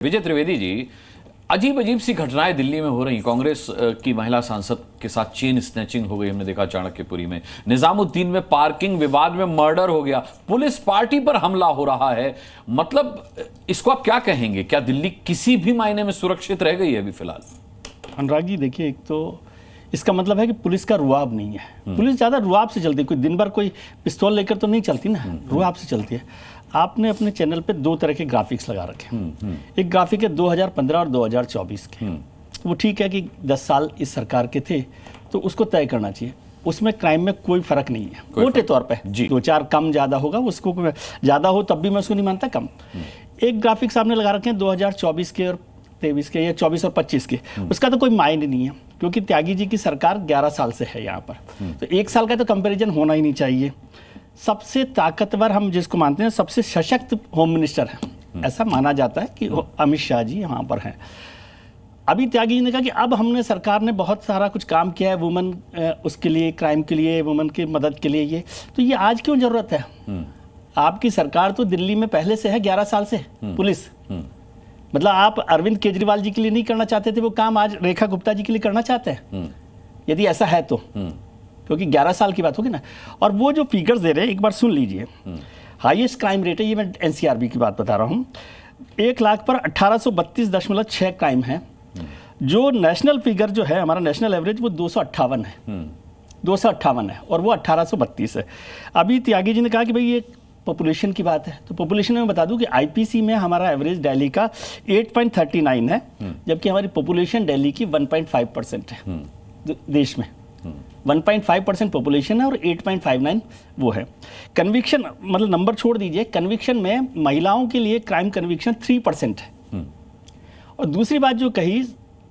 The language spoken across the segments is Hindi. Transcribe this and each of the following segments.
विजय त्रिवेदी जी, अजीब अजीब सी घटनाएं दिल्ली में हो रही। कांग्रेस की महिला सांसद के साथ चेन स्नैचिंग हो गई, हमने देखा चाणक्यपुरी में। निजामुद्दीन में पार्किंग विवाद में मर्डर हो गया, पुलिस पार्टी पर हमला हो रहा है। मतलब इसको आप क्या कहेंगे? क्या दिल्ली किसी भी मायने में सुरक्षित रह गई है अभी फिलहाल? अनुराग जी देखिए, एक तो इसका मतलब है कि पुलिस का रुआब नहीं है। पुलिस ज़्यादा रुआब से चलती है, कोई दिन भर कोई पिस्तौल लेकर तो नहीं चलती ना, रुआब से चलती है। आपने अपने चैनल पे दो तरह के ग्राफिक्स लगा रखे हैं। एक ग्राफिक है 2015 और 2024 के। वो ठीक है कि 10 साल इस सरकार के थे तो उसको तय करना चाहिए। उसमें क्राइम में कोई फर्क नहीं है, मोटे तौर पे 2-4 कम ज़्यादा होगा, उसको ज़्यादा हो तब भी मैं उसको नहीं मानता कम। एक ग्राफिक्स आपने लगा रखे हैं 2024 के और 23 के या 24 और 25 के। उसका तो कोई मायने नहीं है क्योंकि त्यागी जी की सरकार 11 साल से है यहाँ पर, तो 1 साल का तो कंपैरिजन होना ही नहीं चाहिए। सबसे ताकतवर हम जिसको मानते हैं, सबसे सशक्त होम मिनिस्टर है ऐसा माना जाता है कि अमित शाह जी यहाँ पर हैं। अभी त्यागी जी ने कहा कि अब हमने सरकार ने बहुत सारा कुछ काम किया है वुमेन उसके लिए, क्राइम के लिए, वुमेन की मदद के लिए। ये आज क्यों जरूरत है? आपकी सरकार तो दिल्ली में पहले से है 11 साल से पुलिस। मतलब आप अरविंद केजरीवाल जी के लिए नहीं करना चाहते थे वो काम, आज रेखा गुप्ता जी के लिए करना चाहते हैं यदि ऐसा है तो, क्योंकि 11 साल की बात होगी ना। और वो जो फिगर्स दे रहे हैं एक बार सुन लीजिए। हाईएस्ट क्राइम रेट है, ये मैं एनसीआरबी की बात बता रहा हूँ। 1 लाख पर 1832.6 क्राइम है। जो नेशनल फिगर जो है हमारा नेशनल एवरेज वो 258 है, 258 है और वो 1832 है। अभी त्यागी जी ने कहा कि भाई ये पॉपुलेशन की बात है, तो पॉपुलेशन में बता दूं कि आईपीसी में हमारा एवरेज दिल्ली का 8.39 है, जबकि हमारी पॉपुलेशन दिल्ली की 1.5% है। देश में 1.5% पॉपुलेशन है और 8.59 वो है। कन्विक्शन मतलब नंबर छोड़ दीजिए, कन्विक्शन में महिलाओं के लिए क्राइम कन्विक्शन 3% है। और दूसरी बात जो कही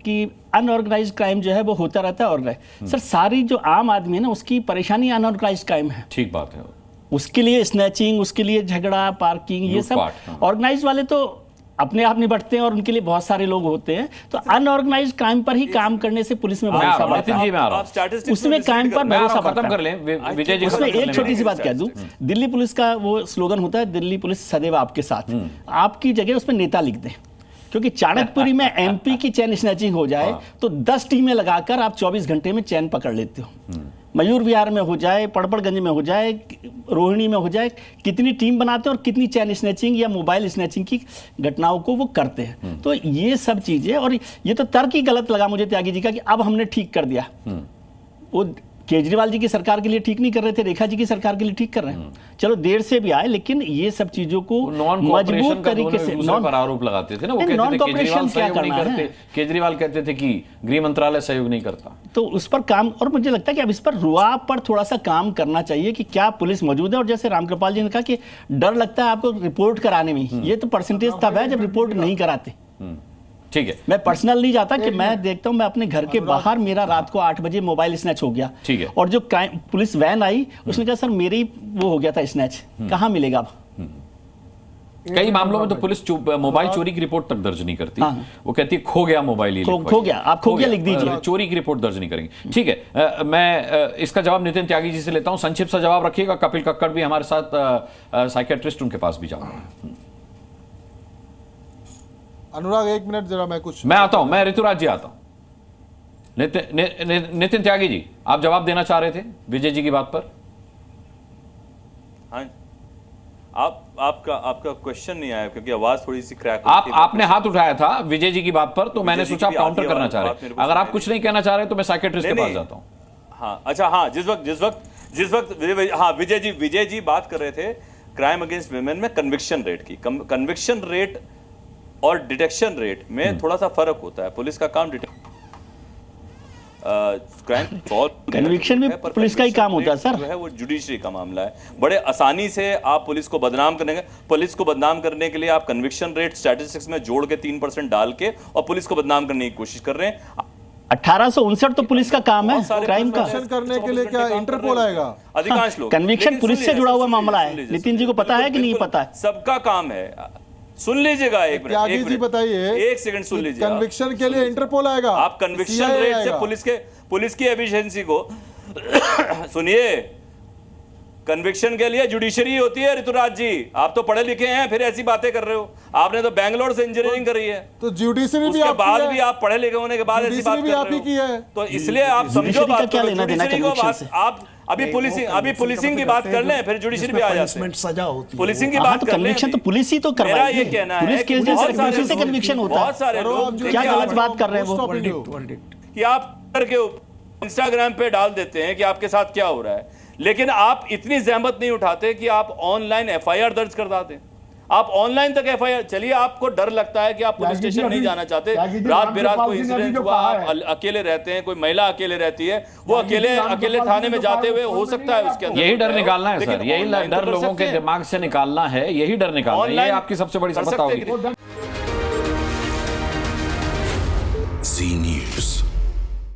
कि अनऑर्गेनाइज्ड क्राइम जो है वो होता रहता है ऑर्गेनाइज। सर सारी जो आम आदमी है ना उसकी परेशानी अनऑर्गेनाइज्ड क्राइम है। ठीक बात है। उसके लिए स्नैचिंग, उसके लिए झगड़ा, पार्किंग, ये सब ऑर्गेनाइज वाले तो अपने आप निपटते हैं और उनके लिए बहुत सारे लोग होते हैं। तो अनऑर्गेनाइज्ड क्राइम पर ही काम करने से पुलिस में भरोसा बढ़ता है, उसमें क्राइम पर भरोसा खत्म कर लें। विजय जी उसमें एक छोटी सी बात कह दूं, दिल्ली पुलिस का वो स्लोगन होता है, दिल्ली पुलिस सदैव आपके साथ। आपकी जगह उसमें नेता लिख दें, क्योंकि चाणक्यपुरी में एमपी की चैन स्नैचिंग हो जाए तो 10 टीमें लगाकर आप 24 घंटे में चैन पकड़ लेते हो। मयूर विहार में हो जाए, पड़पड़गंज में हो जाए, रोहिणी में हो जाए, कितनी टीम बनाते हैं और कितनी चैन स्नैचिंग या मोबाइल स्नैचिंग की घटनाओं को वो करते हैं। तो ये सब चीजें, और ये तो तर्क ही गलत लगा मुझे त्यागी जी का कि अब हमने ठीक कर दिया। वो केजरीवाल जी की सरकार के लिए ठीक नहीं कर रहे थे, रेखा जी की सरकार के लिए ठीक कर रहे हैं। चलो देर से भी आए, लेकिन ये सब चीजों को मजबूत तरीके से पर आरोप लगाते थे ना, वो कहते थे केजरीवाल सहयोग नहीं करते, केजरीवाल कहते थे कि गृह मंत्रालय सहयोग नहीं करता। तो उस पर काम, और मुझे लगता है कि अब इस पर रुआब पर थोड़ा सा काम करना चाहिए कि क्या पुलिस मौजूद है। और जैसे रामकृपाल जी ने कहा कि डर लगता है आपको रिपोर्ट कराने में, ये तो परसेंटेज तब है जब रिपोर्ट नहीं कराते। ठीक है, मैं पर्सनल नहीं जाता कि मैं देखता हूं मैं अपने घर के बाहर, मेरा रात को 8 बजे मोबाइल स्नैच हो गया। ठीक है, और जो पुलिस वैन आई उसने कहा सर मेरे ही वो हो गया था स्नैच, कहां मिलेगा अब? कई मामलों में तो पुलिस मोबाइल चोरी की रिपोर्ट तक दर्ज नहीं करती। वो कहती है खो गया मोबाइल, ही खो गया, आप खो गया लिख दीजिए, चोरी की रिपोर्ट दर्ज नहीं करेंगे। ठीक है, मैं इसका जवाब नितिन त्यागी जी से लेता हूं, संक्षिप्त सा जवाब रखिएगा। कपिल कक्कड़ भी हमारे साथ साइकियाट्रिस्ट, उनके पास भी जाऊंगा। अनुराग 1 मिनट जरा, मैं आता हूं, मैं ऋतुराज जी आता हूं। नितिन त्यागी जी, आप जवाब देना चाह रहे थे विजय जी की बात पर? हाँ, आपका क्वेश्चन नहीं आया क्योंकि आवाज थोड़ी सी क्रैक। आपने हाथ उठाया था विजय जी की बात पर, तो मैंने सोचा आप काउंटर करना चाह रहे। अगर आप कुछ नहीं कहना चाह रहे तो मैं साइकियाट्रिस्ट के पास जाता हूं। हाँ अच्छा, हाँ जिस वक्त हाँ विजय जी बात कर रहे थे क्राइम अगेंस्ट विमेन में कन्विक्शन रेट की। कन्विक्शन रेट और डिटेक्शन रेट में थोड़ा सा फर्क होता है। पुलिस का काम कन्विक्शन में पुलिस का ही काम होता है सर, जो है वो जुडिशरी का मामला है। बड़े आसानी से आप पुलिस को बदनाम करेंगे। पुलिस को बदनाम करने के लिए आप कन्विक्शन रेट स्टैटिस्टिक्स में जोड़ के 3% डाल के और पुलिस को बदनाम करने की कोशिश कर रहे हैं। 1859 तो पुलिस का काम है क्राइम का करने के लिए। क्या इंटरपोल आएगा? अधिकांश लोग कन्विक्शन पुलिस से जुड़ा हुआ मामला है। नितिन जी को पता है कि नहीं पता है? सबका काम है। सुन लीजिएगा एक मिनट, बताइए, 1 सेकंड सुन लीजिए। कन्विक्शन के लिए इंटरपोल आएगा। आप कन्विक्शन रेट से पुलिस की एफिशिएंसी को सुनिए। कन्विक्शन के लिए जुडिशरी होती है ऋतुराज जी। आप तो पढ़े लिखे हैं, फिर ऐसी बातें कर रहे हो। आपने तो बैंगलोर से इंजीनियरिंग करी है, तो जुडिशरी भी उसके बाद आपकी भी है, आप पढ़े लिखे होने के बाद ऐसी बात जुडिशरी भी कर आप ही रहे की हो। है। तो इसलिए आप समझो जुडिशरी का बात क्या को, लेना देना जुडिशरी को conviction बात से? आप अभी पुलिसिंग की बात कर लें, फिर जुडिशरी पे आ जाते हैं। सजा होती है। पुलिसिंग की हाँ, बात तो कर लें। कन्विक्शन तो पुलिस ही तो मेरा करवाएगी। ये कहना है पुलिस कि केस बहुत जैसे सारे पुलिस से लोग- कन्विक्शन होता बहुत है। सारे करो लोग आप जो क्या क्या गलत बात कर रहे हैं वो? Stop you. कि आप करके इंस्टाग्राम पे डाल देते हैं कि आपके साथ क्या हो रहा है, लेकिन आप इतनी जहमत नहीं उठाते कि आप ऑनलाइन एफआईआर दर्ज कर दें। आप ऑनलाइन तक एफआईआर, चलिए आपको डर लगता है कि आप पुलिस स्टेशन नहीं जाना चाहते, रात बेरात कोई इंसिडेंट हुआ, आप अकेले रहते हैं, कोई महिला अकेले रहती है, वो अकेले थाने में जाते हुए हो सकता है उसके अंदर यही डर निकालना है लेकिन सर, यही online तो डर कर लोगों सकते के हैं। दिमाग से निकालना है, यही डर निकालना है। ये Online आपकी सबसे बड़ी कर सफलता सकते हैं होगी। कि-